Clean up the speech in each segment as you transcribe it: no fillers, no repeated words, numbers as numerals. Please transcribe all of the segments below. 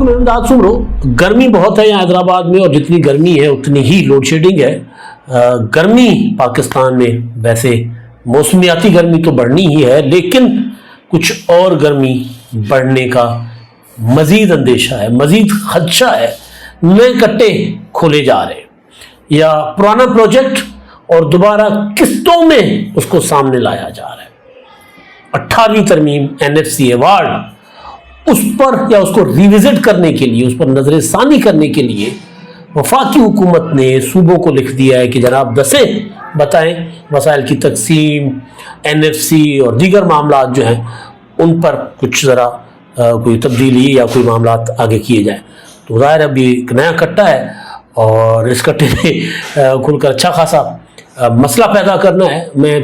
علیکم امداد سمرو. گرمی بہت ہے یہاں حیدرآباد میں، اور جتنی گرمی ہے اتنی ہی لوڈ شیڈنگ ہے. گرمی پاکستان میں ویسے موسمیاتی گرمی تو بڑھنی ہی ہے، لیکن کچھ اور گرمی بڑھنے کا مزید اندیشہ ہے، مزید خدشہ ہے. نئے کٹے کھولے جا رہے ہیں، یا پرانا پروجیکٹ اور دوبارہ قسطوں میں اس کو سامنے لایا جا رہا ہے. 18ویں ترمیم NFC ایوارڈ، اس پر یا اس کو ریوزٹ کرنے کے لیے، اس پر نظر ثانی کرنے کے لیے وفاقی حکومت نے صوبوں کو لکھ دیا ہے کہ جناب دسیں بتائیں وسائل کی تقسیم، NFC اور دیگر معاملات جو ہیں ان پر کچھ ذرا کوئی تبدیلی یا کوئی معاملات آگے کیے جائیں. تو ظاہر اب یہ ایک نیا کٹا ہے، اور اس کٹے میں کھل کر اچھا خاصا مسئلہ پیدا کرنا ہے. میں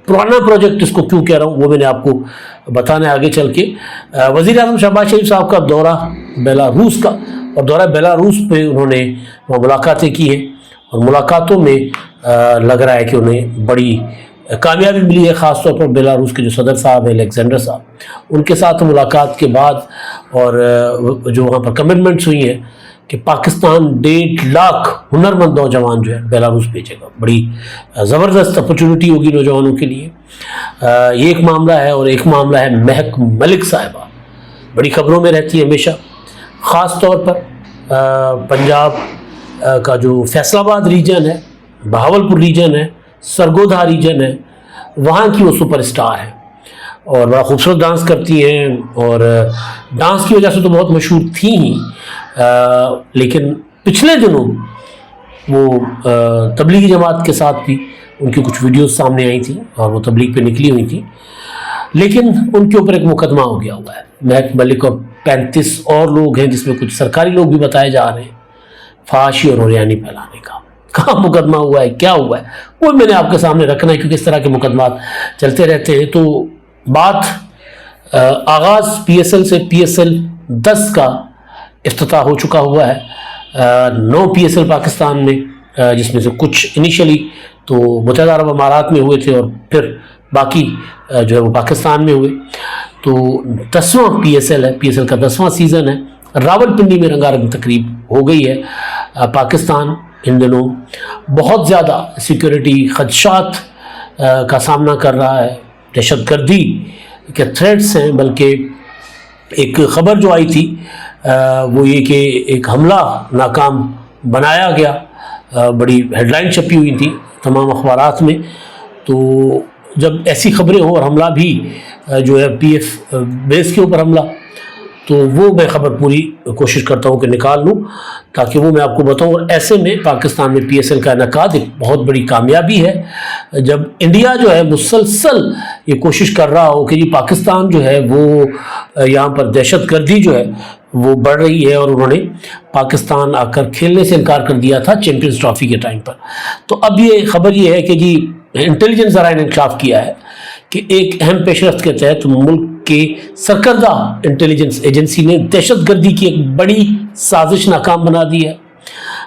پرانا پروجیکٹ اس کو کیوں کہہ رہا ہوں وہ میں نے آپ کو بتانا ہے آگے چل کے. وزیر اعظم شہباز شریف صاحب کا دورہ بیلاروس کا، اور دورہ بیلاروس پہ انہوں نے ملاقاتیں کی ہیں، اور ملاقاتوں میں لگ رہا ہے کہ انہیں بڑی کامیابی ملی ہے. خاص طور پر بیلاروس کے جو صدر صاحب ہیں الیگزینڈر صاحب، ان کے ساتھ ملاقات کے بعد اور جو وہاں پر کمٹمنٹس ہوئی ہیں کہ پاکستان 1.5 لاکھ ہنرمند نوجوان جو ہے بیلاروس بھیجے گا. بڑی زبردست اپرچونٹی ہوگی نوجوانوں کے لیے. یہ ایک معاملہ ہے، اور ایک معاملہ ہے مہک ملک صاحبہ، بڑی خبروں میں رہتی ہے ہمیشہ. خاص طور پر پنجاب کا جو فیصل آباد ریجن ہے، بہاولپور ریجن ہے، سرگودھا ریجن ہے، وہاں کی وہ سپر اسٹار ہیں، اور بڑا خوبصورت ڈانس کرتی ہیں، اور ڈانس کی وجہ سے تو بہت مشہور تھیں ہی. لیکن پچھلے دنوں وہ تبلیغی جماعت کے ساتھ بھی ان کی کچھ ویڈیوز سامنے آئی تھیں، اور وہ تبلیغ پہ نکلی ہوئی تھیں، لیکن ان کے اوپر ایک مقدمہ ہو گیا ہوا ہے. مہک ملک اور 35 اور لوگ ہیں، جس میں کچھ سرکاری لوگ بھی بتائے جا رہے ہیں، فحاشی اور عریانی پھیلانے کا. کہاں مقدمہ ہوا ہے، کیا ہوا ہے، وہ میں نے آپ کے سامنے رکھنا ہے، کیونکہ اس طرح کے مقدمات چلتے رہتے ہیں. تو بات آغاز PSL سے PSL 10 کا افتتاح ہو چکا ہوا ہے. 9 PSL پاکستان میں، جس میں سے کچھ انیشلی تو متحدہ عرب امارات میں ہوئے تھے، اور پھر باقی جو ہے وہ پاکستان میں ہوئے. تو 10واں PSL ہے، PSL کا 10واں سیزن ہے. راولپنڈی میں رنگارنگ تقریب ہو گئی ہے. پاکستان ان دنوں بہت زیادہ سیکیورٹی خدشات کا سامنا کر رہا ہے. دہشت گردی کے تھریٹس ہیں، بلکہ ایک خبر جو آئی تھی وہ یہ کہ ایک حملہ ناکام بنایا گیا. بڑی ہیڈ لائن چھپی ہوئی تھی تمام اخبارات میں. تو جب ایسی خبریں ہوں، اور حملہ بھی جو ہے PF بیس کے اوپر حملہ، تو وہ میں خبر پوری کوشش کرتا ہوں کہ نکال لوں، تاکہ وہ میں آپ کو بتاؤں. اور ایسے میں پاکستان میں PSL کا انعقاد ایک بہت بڑی کامیابی ہے، جب انڈیا جو ہے مسلسل یہ کوشش کر رہا ہو کہ پاکستان جو ہے وہ یہاں پر دہشت گردی جو ہے وہ بڑھ رہی ہے، اور انہوں نے پاکستان آ کر کھیلنے سے انکار کر دیا تھا چیمپئنز ٹرافی کے ٹائم پر. تو اب یہ خبر یہ ہے کہ انٹیلیجنس ذرائع نے انکشاف کیا ہے کہ ایک اہم پیش رفت کے تحت ملک کے سرکردہ انٹیلیجنس ایجنسی نے دہشت گردی کی ایک بڑی سازش ناکام بنا دی ہے،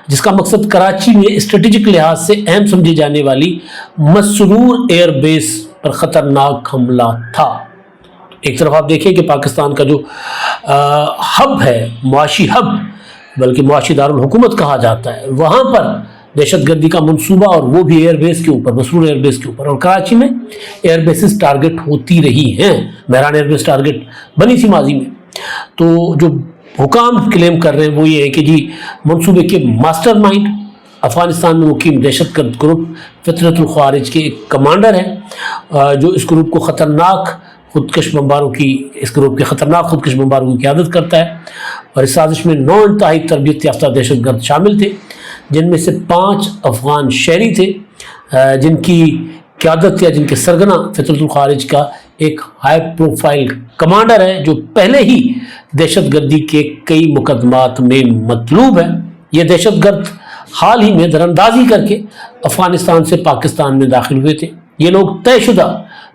جس کا مقصد کراچی میں اسٹریٹجک لحاظ سے اہم سمجھی جانے والی مسرور ایئر بیس پر خطرناک حملہ تھا. ایک طرف آپ دیکھیں کہ پاکستان کا جو ہب ہے، معاشی ہب، بلکہ معاشی دارالحکومت کہا جاتا ہے، وہاں پر دہشت گردی کا منصوبہ، اور وہ بھی ایئر بیس کے اوپر، مسرور ایئر بیس کے اوپر. اور کراچی میں ایئر بیسز ٹارگٹ ہوتی رہی ہیں. مہران ایئر بیس ٹارگٹ بنی تھی ماضی میں. تو جو حکام کلیم کر رہے ہیں وہ یہ ہے کہ منصوبے کے ماسٹر مائنڈ افغانستان میں مقیم دہشت گرد گروپ فطرت الخوارج کے ایک کمانڈر ہیں، جو اس گروپ کو خطرناک خودکش بمباروں کی قیادت کرتا ہے. اور اس سازش میں 9 انتہائی تربیت یافتہ دہشت گرد شامل تھے، جن میں سے 5 افغان شہری تھے، جن کی قیادت یا جن کے سرگنا فطرت الخوارج کا ایک ہائی پروفائل کمانڈر ہے، جو پہلے ہی دہشت گردی کے کئی مقدمات میں مطلوب ہے. یہ دہشت گرد حال ہی میں دراندازی کر کے افغانستان سے پاکستان میں داخل ہوئے تھے. یہ لوگ طے شدہ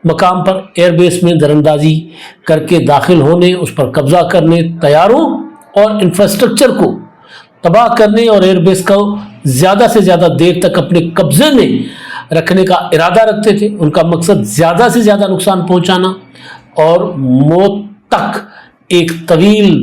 مقام پر ایئر بیس میں دراندازی کر کے داخل ہونے، اس پر قبضہ کرنے، طیاروں اور انفراسٹرکچر کو تباہ کرنے، اور ایئر بیس کو زیادہ سے زیادہ دیر تک اپنے قبضے میں رکھنے کا ارادہ رکھتے تھے. ان کا مقصد زیادہ سے زیادہ نقصان پہنچانا اور موت تک ایک طویل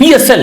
PSL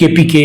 KPK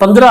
15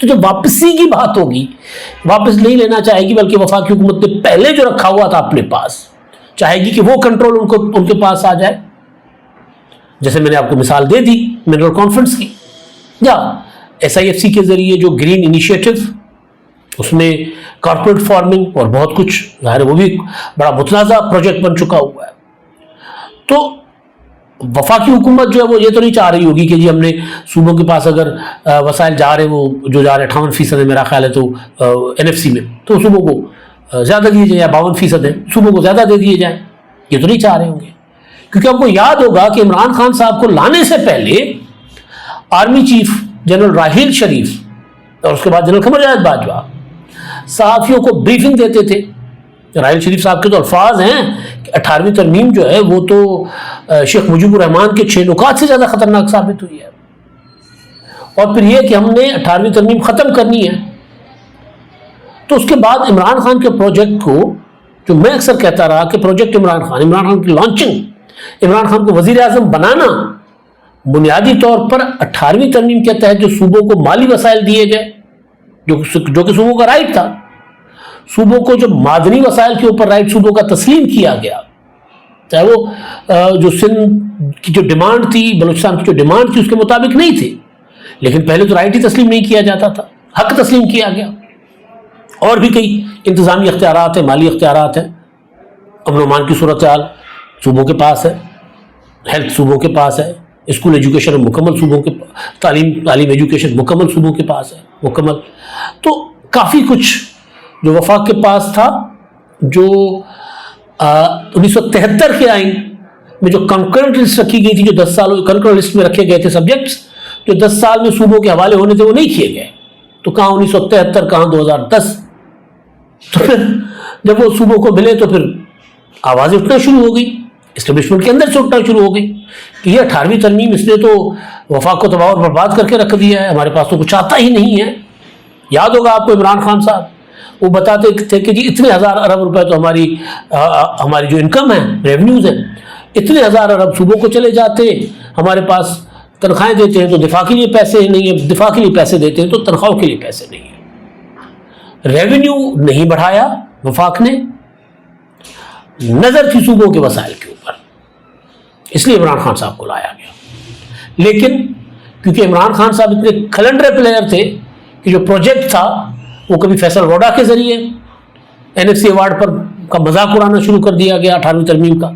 تو جب واپسی کی بات ہوگی واپس نہیں لینا چاہے گی، بلکہ وفاقی حکومت نے پہلے جو رکھا ہوا تھا اپنے پاس چاہے گی کہ وہ کنٹرول ان کے پاس آ جائے. جیسے میں نے آپ کو مثال دے دی منرل کانفرنس کی، یا SIFC کے ذریعے جو گرین انیشیٹو، اس میں کارپوریٹ فارمنگ اور بہت کچھ، ظاہر وہ بھی بڑا متنازع پروجیکٹ بن چکا ہوا ہے. تو وفاقی حکومت جو ہے وہ یہ تو نہیں چاہ رہی ہوگی کہ جی ہم نے صوبوں کے پاس اگر وسائل جا رہے وہ جو جا رہے 58% ہے میرا خیال ہے تو NFC میں، تو صوبوں کو زیادہ دیے جائیں، یا 52% ہے صوبوں کو زیادہ دے دیے جائیں. یہ تو نہیں چاہ رہے ہوں گے، کیونکہ آپ کو یاد ہوگا کہ عمران خان صاحب کو لانے سے پہلے army chief general Raheel Sharif اور اس کے بعد جنرل قمر جاوید باجوہ صحافیوں کو بریفنگ دیتے تھے. راحیل شریف صاحب کے تو الفاظ ہیں کہ 18ویں ترمیم جو ہے وہ تو شیخ مجیب الرحمان کے 6 نکات سے زیادہ خطرناک ثابت ہوئی ہے. اور پھر یہ کہ ہم نے 18ویں ترمیم ختم کرنی ہے. تو اس کے بعد عمران خان کے پروجیکٹ کو، جو میں اکثر کہتا رہا کہ پروجیکٹ عمران خان کی لانچنگ، عمران خان کو وزیر اعظم بنانا، بنیادی طور پر 18ویں ترمیم کے تحت جو صوبوں کو مالی وسائل دیے گئے، جو کہ صوبوں کا رائٹ تھا، صوبوں کو جو معدنی وسائل کے اوپر رائٹ صوبوں کا تسلیم کیا گیا، چاہے وہ جو سندھ کی جو ڈیمانڈ تھی، بلوچستان کی جو ڈیمانڈ تھی اس کے مطابق نہیں تھے، لیکن پہلے تو رائٹ ہی تسلیم نہیں کیا جاتا تھا، حق تسلیم کیا گیا. اور بھی کئی انتظامی اختیارات ہیں، مالی اختیارات ہیں. امن و امان کی صورتحال صوبوں کے پاس ہے، ہیلتھ صوبوں کے پاس ہے، اسکول ایجوکیشن مکمل صوبوں کے، تعلیم ایجوکیشن مکمل صوبوں کے پاس ہے، مکمل. تو کافی کچھ جو وفاق کے پاس تھا، جو 1973 کے آئین میں جو کنکرنٹ لسٹ رکھی گئی تھی، جو 10 سال کنکرنٹ لسٹ میں رکھے گئے تھے سبجیکٹس، جو 10 سال میں صوبوں کے حوالے ہونے تھے وہ نہیں کیے گئے. تو کہاں 1973، کہاں 2010. تو پھر جب وہ صوبوں کو ملے تو پھر آوازیں اٹھنا شروع ہو گئی، اسٹیبلشمنٹ کے اندر سے اٹھنا شروع ہو گئی کہ یہ 18ویں ترمیم اس نے تو وفاق کو تباہ اور برباد کر کے رکھ دیا ہے، ہمارے پاس تو کچھ آتا ہی نہیں ہے. یاد ہوگا آپ کو عمران خان صاحب وہ بتاتے تھے کہ جی اتنے 1000 ارب روپے تو ہماری جو انکم ہے، ریونیوز ہیں، اتنے 1000 ارب صوبوں کو چلے جاتے، ہمارے پاس تنخواہیں دیتے ہیں تو دفاع کے لیے پیسے نہیں ہیں، دفاع کے لیے پیسے دیتے ہیں تو تنخواہوں کے لیے پیسے نہیں ہیں. ریونیو نہیں بڑھایا وفاق نے، نظر تھی صوبوں کے وسائل کے اوپر، اس لیے عمران خان صاحب کو لایا گیا. لیکن کیونکہ عمران خان صاحب اتنے کھلنڈرے پلیئر تھے کہ جو پروجیکٹ تھا وہ کبھی فیصل روڈا کے ذریعے NFC ایوارڈ پر کا مذاق اڑانا شروع کر دیا گیا 18ویں ترمیم کا،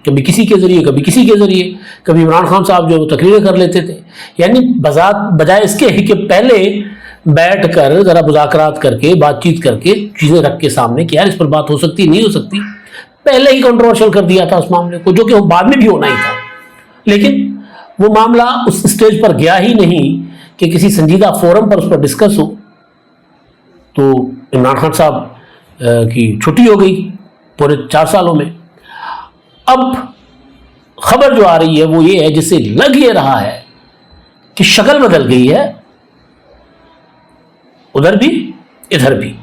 کبھی کسی کے ذریعے، کبھی کسی کے ذریعے، کبھی عمران خان صاحب جو تقریریں کر لیتے تھے. یعنی بجائے اس کے کہ پہلے بیٹھ کر ذرا مذاکرات کر کے، بات چیت کر کے، چیزیں رکھ کے سامنے کہ یار اس پر بات ہو سکتی نہیں ہو سکتی، پہلے ہی کنٹروورشل کر دیا تھا اس معاملے کو، جو کہ بعد میں بھی ہونا ہی تھا. لیکن وہ معاملہ اس سٹیج پر گیا ہی نہیں کہ کسی سنجیدہ فورم پر اس پر ڈسکس ہو. تو عمران خان صاحب کی چھٹی ہو گئی پورے 4 سالوں میں. اب خبر جو آ رہی ہے وہ یہ ہے، جس سے لگ یہ رہا ہے کہ شکل بدل گئی ہے، ادھر بھی ادھر بھی.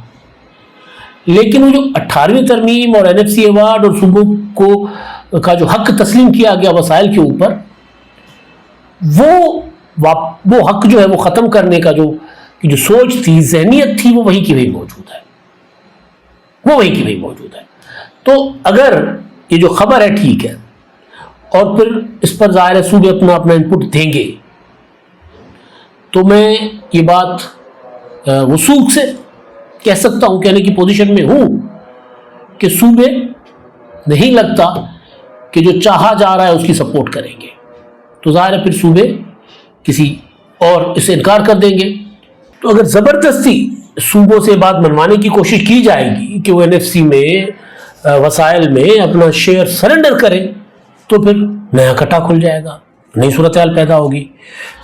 لیکن وہ جو 18ویں ترمیم اور NFC ایوارڈ اور صوبوں کو کا جو حق تسلیم کیا گیا وسائل کے اوپر، وہ حق جو ہے وہ ختم کرنے کا جو سوچ تھی، ذہنیت تھی، وہ وہی کی وہی موجود ہے، وہ وہی کی وہی موجود ہے. تو اگر یہ جو خبر ہے ٹھیک ہے، اور پھر اس پر ظاہر ہے صوبے اپنا انپٹ دیں گے، تو میں یہ بات وثوق سے کہہ سکتا ہوں، کہنے کی پوزیشن میں ہوں کہ صوبے نہیں لگتا کہ جو چاہا جا رہا ہے اس کی سپورٹ کریں گے. تو ظاہر ہے پھر صوبے کسی اور اس سے انکار کر دیں گے. تو اگر زبردستی صوبوں سے بات منوانے کی کوشش کی جائے گی کہ وہ NFC میں وسائل میں اپنا شیئر سرنڈر کریں، تو پھر نیا کٹا کھل جائے گا، نئی صورتحال پیدا ہوگی.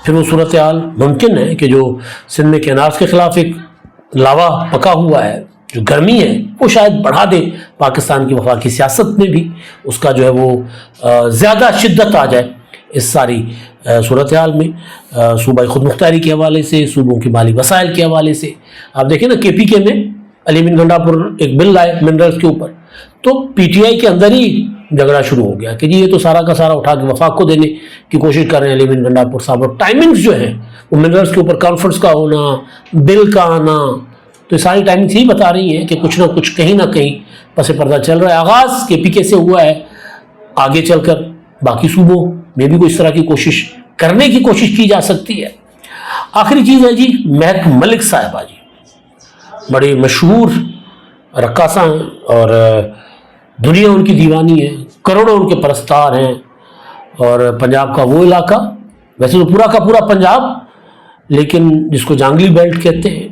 پھر وہ صورتحال ممکن ہے کہ جو سندھ میں کینارز کے خلاف ایک لاوا پکا ہوا ہے، جو گرمی ہے، وہ شاید بڑھا دے پاکستان کی وفاقی سیاست میں بھی، اس کا جو ہے وہ زیادہ شدت آ جائے اس ساری صورتحال میں، صوبائی خود مختاری کے حوالے سے، صوبوں کی مالی وسائل کے حوالے سے. آپ دیکھیں نا KPK میں علی بن گنڈا پر ایک بل لائے منرلز کے اوپر، تو PTI کے اندر ہی جھگڑا شروع ہو گیا کہ جی یہ تو سارا کا سارا اٹھا کے وفاق کو دینے کی کوشش کر رہے ہیں لیمن گنڈاپور صاحب، اور ٹائمنگز جو ہیں وہ منرلس کے اوپر کانفرنس کا ہونا، بل کا آنا، تو یہ ساری ٹائمنگز یہی بتا رہی ہیں کہ کچھ نہ کچھ کہیں نہ کہیں پس پردہ چل رہا ہے۔ آغاز کے پی کے سے ہوا ہے، آگے چل کر باقی صوبوں میں بھی کوئی اس طرح کی کوشش کرنے کی کوشش کی جا سکتی ہے۔ آخری چیز ہے جی مہک ملک صاحبہ، جی بڑے مشہور رقاصہ ہیں اور دنیا ان کی دیوانی ہے، کروڑوں ان کے پرستار ہیں، اور پنجاب کا وہ علاقہ، ویسے تو پورا کا پورا پنجاب، لیکن جس کو جانگلی بیلٹ کہتے ہیں،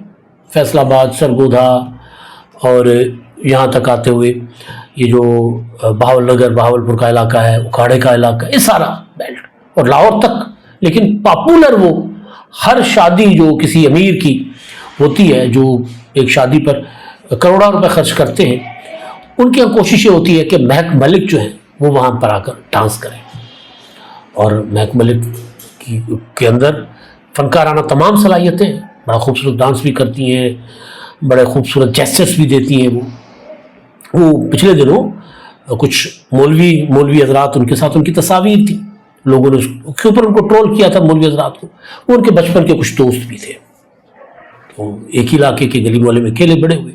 فیصل آباد، سرگودھا اور یہاں تک آتے ہوئے یہ جو بہاول نگر بہاولپور کا علاقہ ہے، اکھاڑے کا علاقہ، یہ سارا بیلٹ اور لاہور تک۔ لیکن پاپولر وہ ہر شادی جو کسی امیر کی ہوتی ہے، جو ایک شادی پر کروڑوں روپے خرچ کرتے ہیں، ان کی کوشش یہ ہوتی ہے کہ مہک ملک جو ہیں وہ وہاں پر آ کر ڈانس کریں، اور مہک ملک کے اندر فنکارانہ تمام صلاحیتیں ہیں، بڑا خوبصورت ڈانس بھی کرتی ہیں، بڑے خوبصورت جیسچرز بھی دیتی ہیں۔ وہ پچھلے دنوں کچھ مولوی حضرات ان کے ساتھ، ان کی تصاویر تھی، لوگوں نے اس کے اوپر ان کو ٹرول کیا تھا مولوی حضرات کو، وہ ان کے بچپن کے کچھ دوست بھی تھے، تو ایک ہی علاقے کے گلی محلے میں کھیلے بڑے ہوئے۔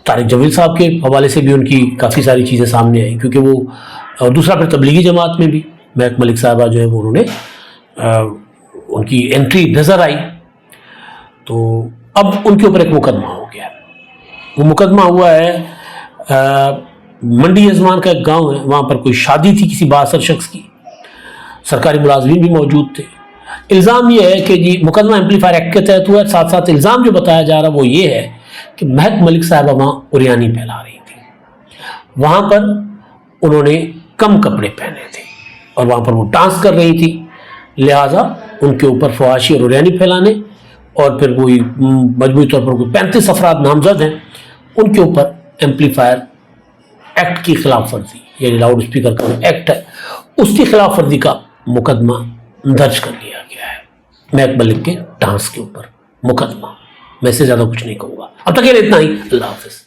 طارق جمیل صاحب کے حوالے سے بھی ان کی کافی ساری چیزیں سامنے آئیں، کیونکہ وہ دوسرا پھر تبلیغی جماعت میں بھی مہک ملک صاحبہ جو ہے وہ انہوں نے ان کی انٹری نظر آئی، تو اب ان کے اوپر ایک مقدمہ ہو گیا۔ وہ مقدمہ ہوا ہے منڈی ازمان کا ایک گاؤں ہے، وہاں پر کوئی شادی تھی کسی بااثر شخص کی، سرکاری ملازمین بھی موجود تھے۔ الزام یہ ہے کہ جی مقدمہ ایمپلیفائر ایکٹ کے تحت ہوا ہے، ساتھ ساتھ الزام جو بتایا جا رہا وہ یہ ہے کہ مہک ملک صاحبہ وہاں اوریانی پھیلا رہی تھی، وہاں پر انہوں نے کم کپڑے پہنے تھے اور وہاں پر وہ ڈانس کر رہی تھی، لہٰذا ان کے اوپر فحاشی اور اوریانی پھیلانے، اور پھر کوئی مجموعی طور پر کوئی 35 افراد نامزد ہیں، ان کے اوپر ایمپلیفائر ایکٹ کی خلاف ورزی، یعنی لاؤڈ اسپیکر کا ایکٹ ہے، اس کی خلاف ورزی کا مقدمہ درج کر لیا گیا ہے، مہک ملک کے ڈانس کے اوپر مقدمہ۔ میں سے زیادہ کچھ نہیں کہوں گا، اب تک کے لیے اتنا ہی، اللہ حافظ۔